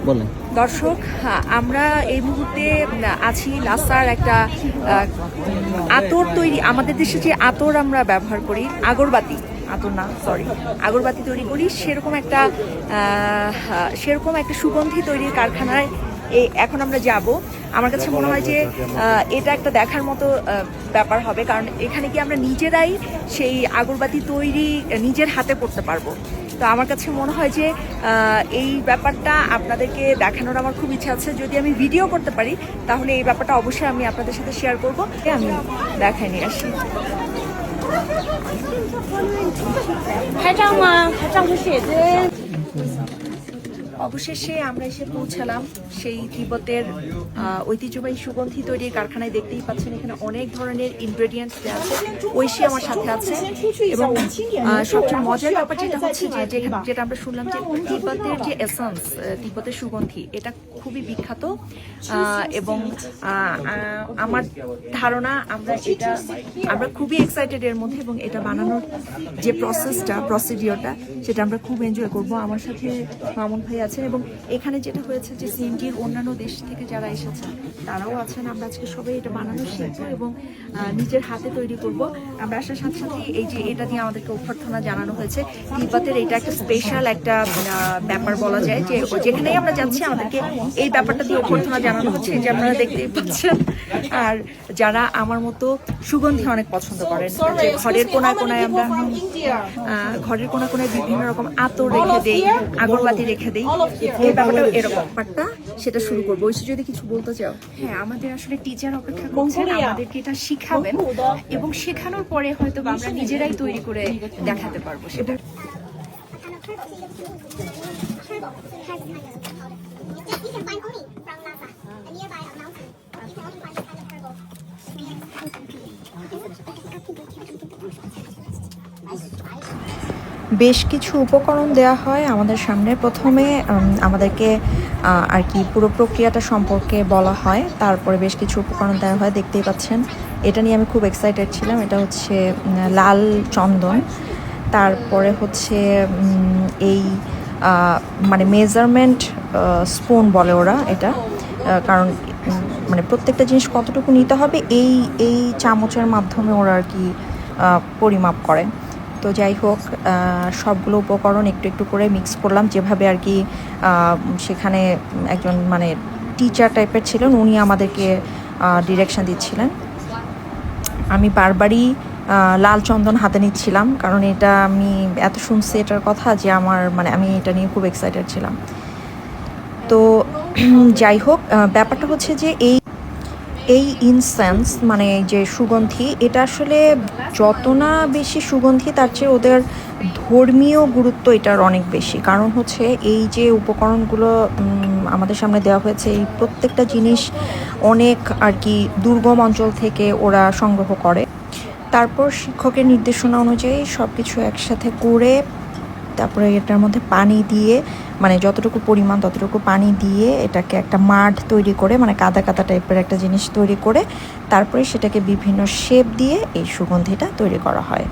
বলেন। দর্শক, আমরা এই মুহূর্তে আছি লাসার একটা আতর তৈরি, আমাদের দেশে যে আতর আমরা ব্যবহার করি, আগরবাতি, আতর না সরি, আগরবাতি তৈরি করি, সেরকম একটা সুগন্ধি তৈরির কারখানায় এখন আমরা যাব। আমার কাছে মনে হয় যে এটা একটা দেখার মতো ব্যাপার হবে, কারণ এখানে কি আমরা নিজেরাই সেই আগরবাতি তৈরি নিজের হাতে করতে পারবো। তো আমার কাছে মনে হয় যে এই ব্যাপারটা আপনাদেরকে দেখানোর আমার খুব ইচ্ছা আছে। যদি আমি ভিডিও করতে পারি তাহলে এই ব্যাপারটা অবশ্যই আমি আপনাদের সাথে শেয়ার করবো। আমি দেখাই নিয়ে আসি। অবশেষে আমরা এসে পৌঁছালাম সেই তিব্বতের ঐতিহ্যবাহী সুগন্ধি তৈরির কারখানায়। দেখতেই পাচ্ছেন এখানে অনেক ধরনের ইনগ্রেডিয়েন্টস দেওয়া আছে। ঐশী আমার সাথে আছে, এবং সবচেয়ে মজার ব্যাপার যেটা হচ্ছে যেটা আমরা শুনলাম যে তিব্বতের যে এসেন্স, তিব্বতের সুগন্ধি, এটা খুবই বিখ্যাত। এবং আমার ধারণা আমরা খুবই এক্সাইটেড এর মধ্যে, এবং এটা বানানোর যে প্রসিডিওরটা সেটা আমরা খুব এনজয় করব। আমার সাথে মামুন ভাই আছেন, এবং এখানে যেটা হয়েছে যে সিএমজির অন্যান্য দেশ থেকে যারা এসেছেন তারাও আছেন। আমরা আজকে সবাই এটা বানানো শিখবো এবং নিজের হাতে তৈরি করব। আমরা আসার সাথে সাথে এই যে এটা দিয়ে আমাদেরকে অভ্যর্থনা জানানো হয়েছে। তিব্বতের এটা একটা স্পেশাল একটা ব্যাপার বলা যায়, যে যেখানেই আমরা যাচ্ছি আমাদেরকে এই ব্যাপারটা দিয়ে অভ্যর্থনা জানানো হচ্ছে, যে আপনারা দেখতেই পাচ্ছেন। আর যারা আমার মতো সুগন্ধি অনেক পছন্দ করেন, যে ঘরের কোনায় কোনায় বিভিন্ন রকম আতর রেখে দেই, আগরবাতি রেখে দেই, এই ব্যাপারটা এরকম ব্যাপারটা সেটা শুরু করবো। ওই যদি কিছু বলতে চাও। হ্যাঁ, আমাদের আসলে টিচার অপেক্ষা করছেন, আমাদেরকে এটা শিখাবেন, এবং শেখানোর পরে হয়তো আমরা নিজেরাই তৈরি করে দেখাতে পারবো সেটা। বেশ কিছু উপকরণ দেওয়া হয় আমাদের সামনে। প্রথমে আমাদেরকে আর কি পুরো প্রক্রিয়াটা সম্পর্কে বলা হয়, তারপরে বেশ কিছু উপকরণ দেওয়া হয়। দেখতেই পাচ্ছেন, এটা নিয়ে আমি খুব এক্সাইটেড ছিলাম। এটা হচ্ছে লাল চন্দন, তারপরে হচ্ছে এই মানে মেজারমেন্ট স্পুন বলে ওরা এটা, কারণ মানে প্রত্যেকটা জিনিস কতটুকু নিতে হবে এই চামচের মাধ্যমে ওরা আর কি পরিমাপ করে। তো যাই হোক, সবগুলো উপকরণ একটু একটু করে মিক্স করলাম, যেভাবে আর কি সেখানে একজন মানে টিচার টাইপের ছিলেন, উনি আমাদেরকে ডিরেকশন দিচ্ছিলেন। আমি বারবারই লাল চন্দন হাতে নিচ্ছিলাম, কারণ এটা আমি এত শুনছি এটার কথা যে আমি এটা নিয়ে খুব এক্সাইটেড ছিলাম। তো যাই হোক, ব্যাপারটা হচ্ছে যে এই ইনসেন্স মানে যে সুগন্ধি, এটা আসলে যত না বেশি সুগন্ধি তার চেয়ে ওদের ধর্মীয় গুরুত্ব এটার অনেক বেশি। কারণ হচ্ছে এই যে উপকরণগুলো আমাদের সামনে দেওয়া হয়েছে, এই প্রত্যেকটা জিনিস অনেক আর কি দুর্গম অঞ্চল থেকে ওরা সংগ্রহ করে। তারপর শিক্ষকের নির্দেশনা অনুযায়ী সব কিছু একসাথে করে তারপরে এটার মধ্যে পানি দিয়ে, মানে যতটুকু পরিমাণ ততটুকু পানি দিয়ে এটাকে একটা মাড তৈরি করে, মানে কাদা কাদা টাইপের একটা জিনিস তৈরি করে তারপরে সেটাকে বিভিন্ন শেপ দিয়ে এই সুগন্ধিটা তৈরি করা হয়।